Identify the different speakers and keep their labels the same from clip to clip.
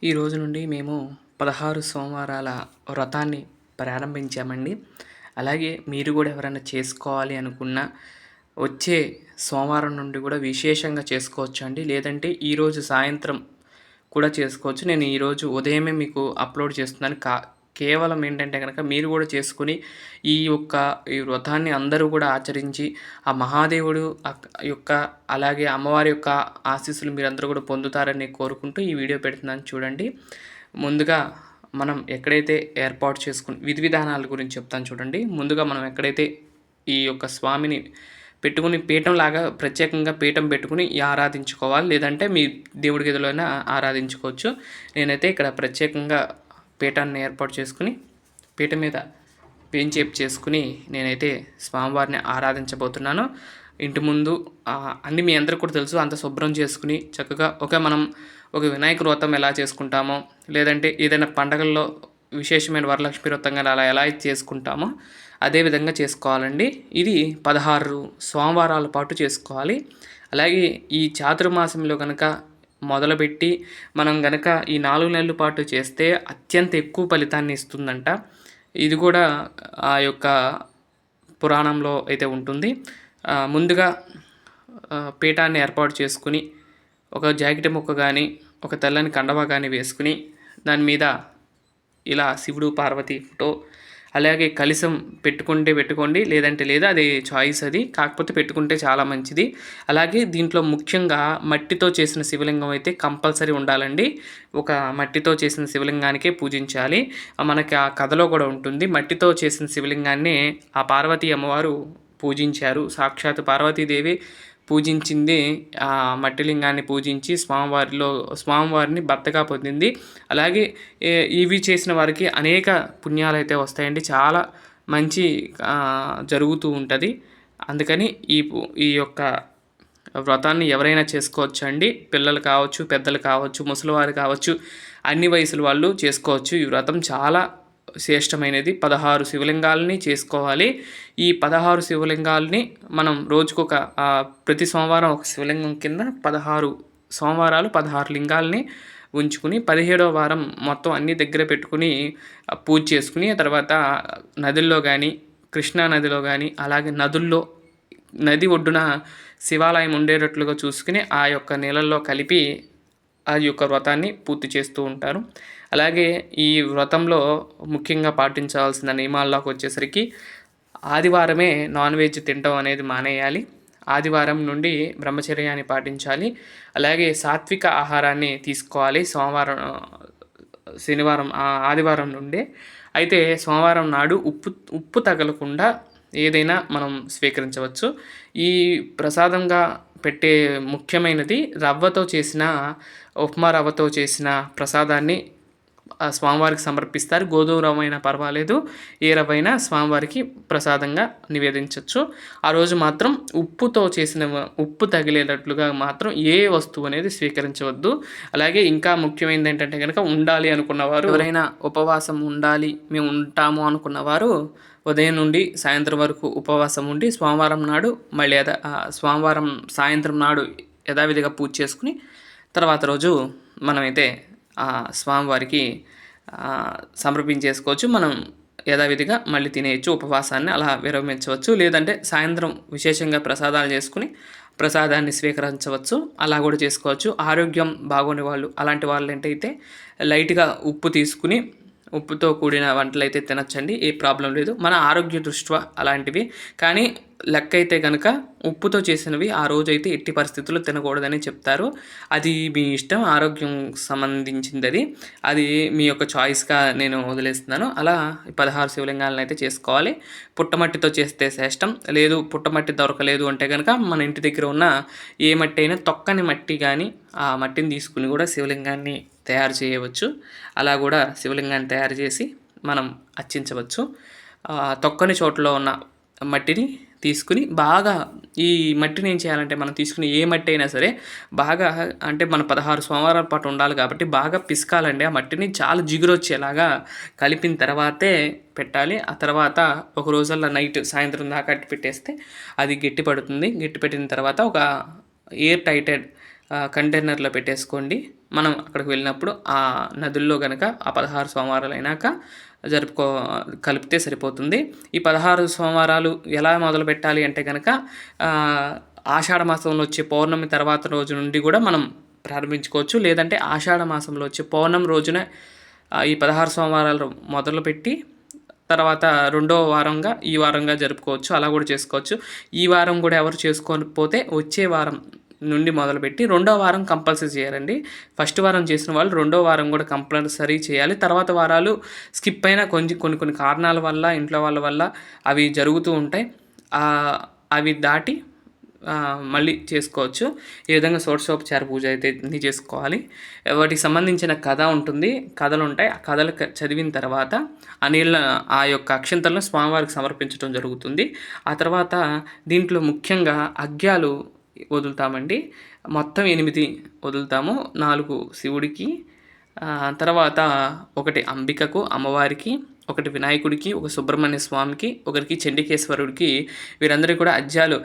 Speaker 1: ఈ రోజు నుండి మేము 16 సోమవారాల వ్రతాన్ని ప్రారంభించామండి. అలాగే మీరు కూడా ఎవరైనా చేసుకోవాలి అనుకున్నా, వచ్చే సోమవారం నుండి కూడా విశేషంగా చేసుకోవచ్చండి. లేదంటే ఈరోజు సాయంత్రం కూడా చేసుకోవచ్చు. నేను ఈరోజు ఉదయమే మీకు అప్లోడ్ చేస్తున్నాను. కేవలం ఏంటంటే గనక మీరు కూడా చేసుకొని ఈ వ్రతాన్ని అందరూ కూడా ఆచరించి ఆ మహాదేవుడు యొక్క అలాగే అమ్మవారి యొక్క ఆశీస్సులు మీరందరూ కూడా పొందుతారని కోరుకుంటూ ఈ వీడియో పెడుతున్నాను చూడండి. ముందుగా మనం ఎక్కడైతే ఏర్పాటు చేసుకుని విధి విధానాల గురించి చెప్తాను చూడండి. ముందుగా మనం ఎక్కడైతే ఈ యొక్క స్వామిని పెట్టుకుని పీఠంలాగా ప్రత్యేకంగా పీఠం పెట్టుకుని ఆరాధించుకోవాలి. లేదంటే మీ దేవుడి గదిలోనే ఆరాధించుకోవచ్చు. నేనైతే ఇక్కడ ప్రత్యేకంగా పీఠాన్ని ఏర్పాటు చేసుకుని పీఠం మీద పెయించేపు చేసుకుని నేనైతే స్వామివారిని ఆరాధించబోతున్నాను. ఇంటి ముందు అన్నీ మీ అందరికీ కూడా తెలుసు. అంత శుభ్రం చేసుకుని చక్కగా మనం ఒక వినాయక వ్రతం ఎలా చేసుకుంటామో, లేదంటే ఏదైనా పండగల్లో విశేషమైన వరలక్ష్మి వ్రతం కానీ అలా ఎలా చేసుకుంటామో అదే విధంగా చేసుకోవాలండి. ఇది 16 సోమవారాల పాటు చేసుకోవాలి. అలాగే ఈ చాతుర్మాసంలో కనుక మొదలుపెట్టి మనం గనక ఈ 4 నెలల పాటు చేస్తే అత్యంత ఎక్కువ ఫలితాన్ని ఇస్తుందంట. ఇది కూడా ఆ యొక్క పురాణంలో అయితే ఉంటుంది. ముందుగా పీఠాన్ని ఏర్పాటు చేసుకుని ఒక జాకెట్ ముక్క కానీ ఒక తెల్లని కండవా కానీ వేసుకుని దాని మీద ఇలా శివుడు పార్వతి ఫోటో అలాగే కలశం పెట్టుకోండి, లేదంటే లేదా అది చాయిస్, అది కాకపోతే పెట్టుకుంటే చాలా మంచిది. అలాగే దీంట్లో ముఖ్యంగా మట్టితో చేసిన శివలింగం అయితే కంపల్సరీ ఉండాలండి. ఒక మట్టితో చేసిన శివలింగానికే పూజించాలి. మనకి ఆ కథలో కూడా ఉంటుంది. మట్టితో చేసిన శివలింగాన్ని ఆ పార్వతీ అమ్మవారు పూజించారు. సాక్షాత్ పార్వతీదేవి పూజించింది. ఆ మట్టిలింగాన్ని పూజించి స్వామివారిని భర్తగా పొందింది. అలాగే ఇవి చేసిన వారికి అనేక పుణ్యాలు అయితే వస్తాయండి. చాలా మంచి జరుగుతూ ఉంటుంది. అందుకని ఈ యొక్క వ్రతాన్ని ఎవరైనా చేసుకోవచ్చు అండి. పిల్లలు కావచ్చు, పెద్దలు కావచ్చు, ముసలివారు కావచ్చు, అన్ని వయసుల వాళ్ళు చేసుకోవచ్చు. ఈ వ్రతం చాలా శ్రేష్టమైనది. 16 శివలింగాలని చేసుకోవాలి. ఈ 16 శివలింగాలని మనం రోజుకొక ప్రతి సోమవారం ఒక శివలింగం కింద 16 సోమవారాలు 16 లింగాలని ఉంచుకుని 17వ వారం మొత్తం అన్ని దగ్గర పెట్టుకుని పూజ చేసుకుని తర్వాత నదుల్లో కానీ, కృష్ణా నదిలో కానీ, అలాగే నది ఒడ్డున శివాలయం ఉండేటట్లుగా చూసుకుని ఆ యొక్క నీళ్ళల్లో కలిపి ఆ యొక్క వ్రతాన్ని పూర్తి చేస్తూ ఉంటారు. అలాగే ఈ వ్రతంలో ముఖ్యంగా పాటించాల్సిన నియమాల్లోకి వచ్చేసరికి ఆదివారమే నాన్ వెజ్ తినడం అనేది మానేయాలి. ఆదివారం నుండి బ్రహ్మచర్యాన్ని పాటించాలి. అలాగే సాత్విక ఆహారాన్ని తీసుకోవాలి ఆదివారం నుండి. అయితే సోమవారం నాడు ఉప్పు తగలకుండా ఏదైనా మనం స్వీకరించవచ్చు. ఈ ప్రసాదంగా పెట్టే ముఖ్యమైనది ఉప్మా రవ్వతో చేసిన ప్రసాదాన్ని స్వామివారికి సమర్పిస్తారు. గోధుమ రవ్వ అయినా పర్వాలేదు, ఏ రవ్వ అయినా స్వామివారికి ప్రసాదంగా నివేదించవచ్చు. ఆ రోజు మాత్రం ఉప్పు తగిలేటట్లుగా మాత్రం ఏ వస్తువు అనేది స్వీకరించవద్దు. అలాగే ఇంకా ముఖ్యమైనది ఏంటంటే కనుక ఉండాలి అనుకున్నవారు, ఎవరైనా ఉపవాసం ఉండాలి మేము ఉంటాము అనుకున్నవారు ఉదయం నుండి సాయంత్రం వరకు ఉపవాసం ఉండి సోమవారం సాయంత్రం నాడు యథావిధిగా పూజ చేసుకుని తర్వాత రోజు మనమైతే స్వామివారికి సమర్పించేసుకోవచ్చు. మనం యథావిధిగా మళ్ళీ తినేయచ్చు. ఉపవాసాన్ని అలా విరమించవచ్చు. లేదంటే సాయంత్రం విశేషంగా ప్రసాదాలు చేసుకుని ప్రసాదాన్ని స్వీకరించవచ్చు. అలా కూడా చేసుకోవచ్చు. ఆరోగ్యం బాగోని వాళ్ళు, అలాంటి వాళ్ళు ఏంటైతే లైట్గా ఉప్పుతో కూడిన వంటలు అయితే తినచ్చండి. ఏ ప్రాబ్లం లేదు. మన ఆరోగ్య దృష్ట్యా అలాంటివి. కానీ లెక్క అయితే కనుక ఉప్పుతో చేసినవి ఆ రోజైతే ఎట్టి పరిస్థితుల్లో తినకూడదని చెప్తారు. అది మీ ఇష్టం, ఆరోగ్యం సంబంధించింది అది మీ యొక్క చాయిస్గా నేను వదిలేస్తున్నాను. అలా 16 శివలింగాలను అయితే చేసుకోవాలి. పుట్టమట్టితో చేస్తే శ్రేష్టం. లేదు పుట్టమట్టి దొరకలేదు అంటే కనుక మన ఇంటి దగ్గర ఉన్న ఏ మట్టి అయినా తొక్కని మట్టి కానీ ఆ మట్టిని తీసుకుని కూడా శివలింగాన్ని తయారు చేయవచ్చు. అలా కూడా శివలింగాన్ని తయారు చేసి మనం అర్చించవచ్చు. తొక్కని చోట్ల ఉన్న మట్టిని తీసుకుని బాగా ఈ మట్టిని ఏం చేయాలంటే మనం తీసుకుని ఏ మట్టి అయినా సరే బాగా అంటే మన 16 సోమవారాల పాటు ఉండాలి కాబట్టి బాగా పిసకాలండి. ఆ మట్టిని చాలా జిగురు వచ్చేలాగా కలిపిన తర్వాతే పెట్టాలి. ఆ తర్వాత ఒక రోజుల్లో సాయంత్రం దాకా అట్టి పెట్టేస్తే అది గట్టి పడుతుంది. గట్టి పెట్టిన తర్వాత ఒక ఎయిర్ టైటెడ్ కంటైనర్లో పెట్టేసుకోండి. మనం అక్కడికి వెళ్ళినప్పుడు ఆ నదుల్లో గనక ఆ 16 సోమవారాలు అయినాక జరుపుకో కలిపితే సరిపోతుంది. ఈ 16 సోమవారాలు ఎలా మొదలుపెట్టాలి అంటే గనక ఆషాఢ మాసంలో వచ్చే పౌర్ణమి తర్వాత రోజు నుండి కూడా మనం ప్రారంభించుకోవచ్చు. లేదంటే ఆషాఢ మాసంలో వచ్చే పౌర్ణమి రోజున ఈ 16 సోమవారాలు మొదలుపెట్టి తర్వాత రెండో వారంగా ఈ వారంగా జరుపుకోవచ్చు. అలా కూడా చేసుకోవచ్చు. ఈ వారం కూడా ఎవరు చేసుకోకపోతే వచ్చే వారం నుండి మొదలుపెట్టి రెండో వారం కంపల్సరీ చేయాలండి. ఫస్ట్ వారం చేసిన వాళ్ళు రెండో వారం కూడా కంపల్సరీ చేయాలి. తర్వాత వారాలు స్కిప్ అయినా కొన్ని కారణాల వల్ల ఇంట్లో వాళ్ళ వల్ల అవి జరుగుతూ ఉంటాయి. అవి దాటి మళ్ళీ చేసుకోవచ్చు. ఈ విధంగా షోడశోపచార పూజ అయితే అన్నీ చేసుకోవాలి. వాటికి సంబంధించిన కథ ఉంటుంది, కథలు ఉంటాయి. ఆ కథలు చదివిన తర్వాత ఆ యొక్క అక్షింతలను స్వామివారికి సమర్పించడం జరుగుతుంది. ఆ తర్వాత దీంట్లో ముఖ్యంగా అగ్యాలు వదులుతామండి. మొత్తం 8 వదులుతాము. 4 శివుడికి, తర్వాత 1 అంబికకు అమ్మవారికి, 1 వినాయకుడికి, 1 సుబ్రహ్మణ్య స్వామికి, 1 చండికేశ్వరుడికి, వీరందరికీ కూడా అజ్యాలు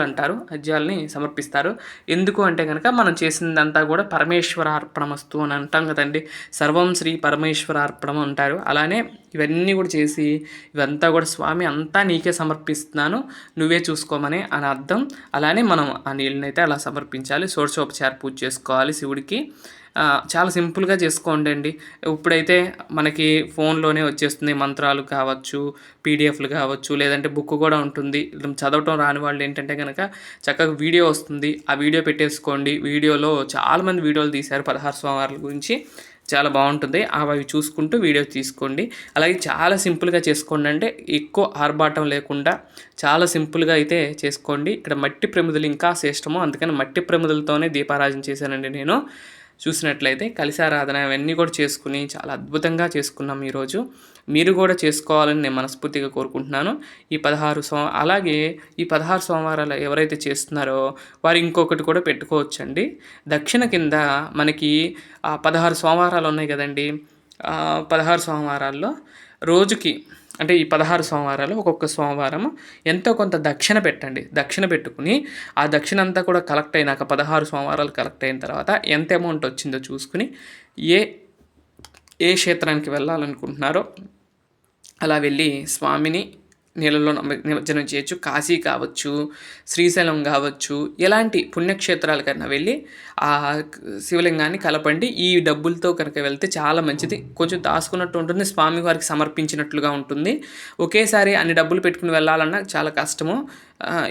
Speaker 1: అంటారు. అజ్యాలని సమర్పిస్తారు. ఎందుకు అంటే కనుక మనం చేసిందంతా కూడా పరమేశ్వరార్పణమస్తు అని అంటాం కదండి. సర్వం శ్రీ పరమేశ్వరార్పణం అంటారు. అలానే ఇవన్నీ కూడా చేసి ఇవంతా కూడా స్వామి అంతా నీకే సమర్పిస్తున్నాను, నువ్వే చూసుకోమని అని అర్థం. అలానే మనం ఆ నీళ్ళని అయితే అలా సమర్పించాలి. షోడశోపచార పూజ చేసుకోవాలి శివుడికి. చాలా సింపుల్గా చేసుకోండి అండి. ఇప్పుడైతే మనకి ఫోన్లోనే వచ్చేస్తుంది. మంత్రాలు కావచ్చు, పీడిఎఫ్లు కావచ్చు, లేదంటే బుక్ కూడా ఉంటుంది. చదవటం రాని వాళ్ళు ఏంటంటే కనుక చక్కగా వీడియో వస్తుంది, ఆ వీడియో పెట్టేసుకోండి. వీడియోలో చాలామంది వీడియోలు తీశారు 16 సోమవారాల గురించి, చాలా బాగుంటుంది. అవి చూసుకుంటూ వీడియో తీసుకోండి. అలాగే చాలా సింపుల్గా చేసుకోండి, అంటే ఎక్కువ ఆర్భాటం లేకుండా చాలా సింపుల్గా అయితే చేసుకోండి. ఇక్కడ మట్టి ప్రమిదలు ఇంకా శ్రేష్టము, అందుకని మట్టి ప్రమిదలతోనే దీపారాధన చేశానండి నేను. చూసినట్లయితే కలిశారాధన ఇవన్నీ కూడా చేసుకుని చాలా అద్భుతంగా చేసుకున్నాం ఈరోజు. మీరు కూడా చేసుకోవాలని నేను మనస్ఫూర్తిగా కోరుకుంటున్నాను. అలాగే ఈ 16 సోమవారాలు ఎవరైతే చేస్తున్నారో వారు ఇంకొకటి కూడా పెట్టుకోవచ్చండి. దక్షిణ కింద మనకి 16 సోమవారాలు ఉన్నాయి కదండి. 16 సోమవారాల్లో రోజుకి, అంటే ఈ 16 సోమవారాలు ఒక్కొక్క సోమవారం ఎంతో కొంత దక్షిణ పెట్టండి. దక్షిణ పెట్టుకుని ఆ దక్షిణ అంతా కూడా కలెక్ట్ అయినాక 16 సోమవారాలు కలెక్ట్ అయిన తర్వాత ఎంత అమౌంట్ వచ్చిందో చూసుకుని ఏ క్షేత్రానికి వెళ్ళాలనుకుంటున్నారో అలా వెళ్ళి స్వామిని నీళ్ళలో నిమజ్జనం చేయొచ్చు. కాశీ కావచ్చు, శ్రీశైలం కావచ్చు, ఎలాంటి పుణ్యక్షేత్రాలకైనా వెళ్ళి ఆ శివలింగాన్ని కలపండి. ఈ డబ్బులతో కనుక వెళ్తే చాలా మంచిది. కొంచెం దాచుకున్నట్టు ఉంటుంది, స్వామివారికి సమర్పించినట్లుగా ఉంటుంది. ఒకేసారి అన్ని డబ్బులు పెట్టుకుని వెళ్ళాలన్నా చాలా కష్టము.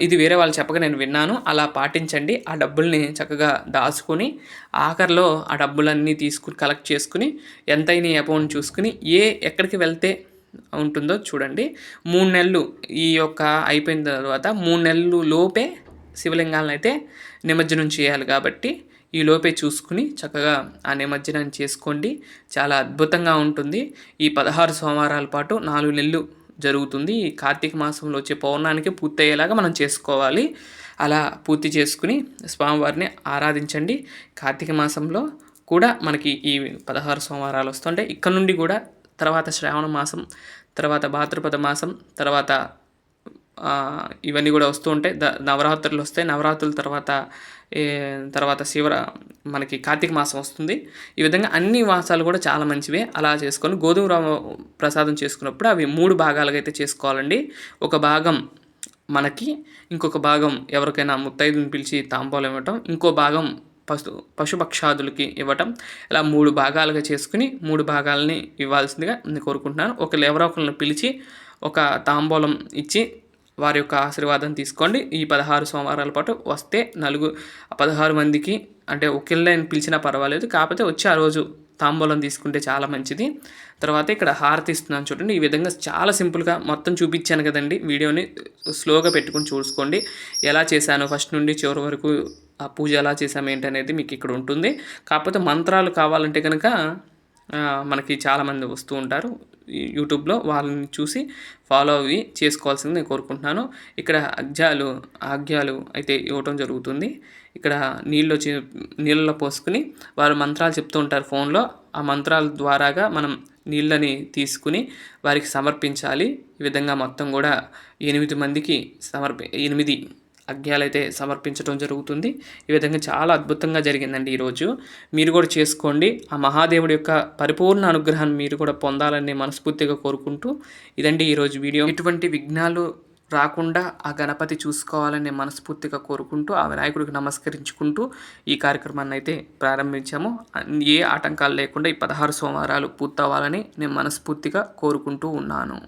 Speaker 1: ఇది వేరే వాళ్ళు చెప్పగా నేను విన్నాను. అలా పాటించండి. ఆ డబ్బుల్ని చక్కగా దాచుకొని ఆఖరిలో ఆ డబ్బులన్నీ తీసుకుని కలెక్ట్ చేసుకుని ఎంతైనా అమౌంట్ చూసుకుని ఎక్కడికి వెళ్తే ఉంటుందో చూడండి. 3 నెలలు ఈ యొక్క అయిపోయిన తర్వాత 3 నెలలు లోపే శివలింగాలను అయితే నిమజ్జనం చేయాలి. కాబట్టి ఈ లోపే చూసుకుని చక్కగా ఆ నిమజ్జనం చేసుకోండి. చాలా అద్భుతంగా ఉంటుంది. ఈ 16 సోమవారాల పాటు 4 నెలలు జరుగుతుంది. ఈ కార్తీక మాసంలో వచ్చే పౌర్ణానికి పూర్తయ్యేలాగా మనం చేసుకోవాలి. అలా పూర్తి చేసుకుని స్వామివారిని ఆరాధించండి. కార్తీక మాసంలో కూడా మనకి ఈ 16 సోమవారాలు వస్తుంటాయి. ఇక్కడ నుండి కూడా తర్వాత శ్రావణ మాసం, తర్వాత భాద్రపద మాసం, తర్వాత ఇవన్నీ కూడా వస్తూ ఉంటాయి. నవరాత్రులు వస్తాయి. నవరాత్రుల తర్వాత మనకి కార్తీక మాసం వస్తుంది. ఈ విధంగా అన్ని మాసాలు కూడా చాలా మంచివే. అలా చేసుకొని గోధుమ రవ్వ ప్రసాదం చేసుకున్నప్పుడు అవి 3 భాగాలుగా అయితే చేసుకోవాలండి. ఒక భాగం మనకి, ఇంకొక భాగం ఎవరికైనా ముత్తైదుని పిలిచి తాంబూలం ఇవ్వటం, ఇంకో భాగం పశుపక్షాదులకి ఇవ్వటం. ఇలా 3 భాగాలుగా చేసుకుని 3 భాగాలని ఇవ్వాల్సిందిగా నేను కోరుకుంటున్నాను. ఎవరో ఒకరిని పిలిచి ఒక తాంబూలం ఇచ్చి వారి యొక్క ఆశీర్వాదం తీసుకోండి. ఈ 16 సోమవారాల పాటు వస్తే 16 మందికి, అంటే ఒకళ్ళని పిలిచినా పర్వాలేదు, కాకపోతే వచ్చి ఆ రోజు తాంబూలం తీసుకుంటే చాలా మంచిది. తర్వాత ఇక్కడ హారతి ఇస్తున్నాను చూడండి. ఈ విధంగా చాలా సింపుల్గా మొత్తం చూపించాను కదండి. వీడియోని స్లోగా పెట్టుకుని చూసుకోండి. ఎలా చేశాను ఫస్ట్ నుండి చివరి వరకు, ఆ పూజ ఎలా చేసాము ఏంటనేది మీకు ఇక్కడ ఉంటుంది. కాకపోతే మంత్రాలు కావాలంటే కనుక మనకి చాలామంది వస్తూ ఉంటారు యూట్యూబ్లో, వాళ్ళని చూసి ఫాలో అవి చేసుకోవాల్సింది నేను కోరుకుంటున్నాను. ఇక్కడ ఆగ్యాలు అయితే ఇవ్వటం జరుగుతుంది. ఇక్కడ నీళ్ళలో పోసుకుని వారు మంత్రాలు చెప్తూ ఉంటారు ఫోన్లో. ఆ మంత్రాల ద్వారాగా మనం నీళ్ళని తీసుకుని వారికి సమర్పించాలి. ఈ విధంగా మొత్తం కూడా 8 మందికి 8 అర్ఘ్యాలైతే సమర్పించడం జరుగుతుంది. ఈ విధంగా చాలా అద్భుతంగా జరిగిందండి ఈరోజు. మీరు కూడా చేసుకోండి. ఆ మహాదేవుడి యొక్క పరిపూర్ణ అనుగ్రహాన్ని మీరు కూడా పొందాలని మనస్ఫూర్తిగా కోరుకుంటూ, ఇదండి ఈరోజు వీడియో. ఎటువంటి విఘ్నాలు రాకుండా ఆ గణపతి చూసుకోవాలని మనస్ఫూర్తిగా కోరుకుంటూ, ఆ వినాయకుడికి నమస్కరించుకుంటూ ఈ కార్యక్రమాన్ని అయితే ప్రారంభించాము. ఏ ఆటంకాలు లేకుండా ఈ 16 సోమవారాలు పూర్తవ్వాలని నేను మనస్ఫూర్తిగా కోరుకుంటూ ఉన్నాను.